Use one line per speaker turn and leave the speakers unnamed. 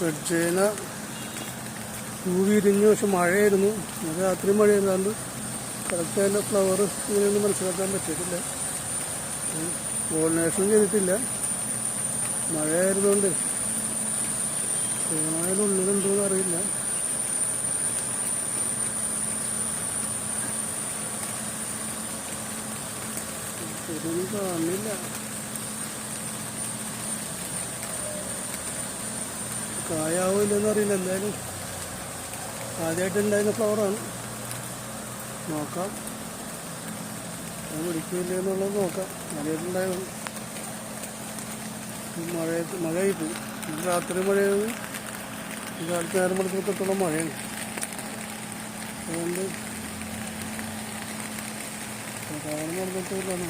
Red China പൂ വിരിഞ്ഞു. പക്ഷെ മഴയായിരുന്നു, രാത്രി മഴയായിരുന്നു. കറക്റ്റ് അതിൻ്റെ ഫ്ലവർ ഇങ്ങനെയൊന്നും മനസ്സിലാക്കാൻ പറ്റിയിട്ടില്ല. പോളിനേഷൻ ചെയ്തിട്ടില്ല, മഴയായിരുന്നുകൊണ്ട്. ഉള്ളിലുണ്ടോയെന്ന് അറിയില്ല. ഇതൊന്നും കാണില്ല. കായാവോ ഇല്ലെന്ന് അറിയില്ല. എന്തായാലും ആദ്യമായിട്ട് ഉണ്ടായിരുന്ന ഫ്ലവറാണ്. നോക്കാം, അത് പിടിക്കില്ല എന്നുള്ളത് നോക്കാം. ആദ്യമായിട്ടുണ്ടായിരുന്നു. മഴയായിപ്പോയി. രാത്രി മഴയാണ്, കാലത്ത് നേരം വെളുക്കുമ്പോഴത്തോളം മഴയാണ്. അതുകൊണ്ട് നടന്നിട്ടില്ല.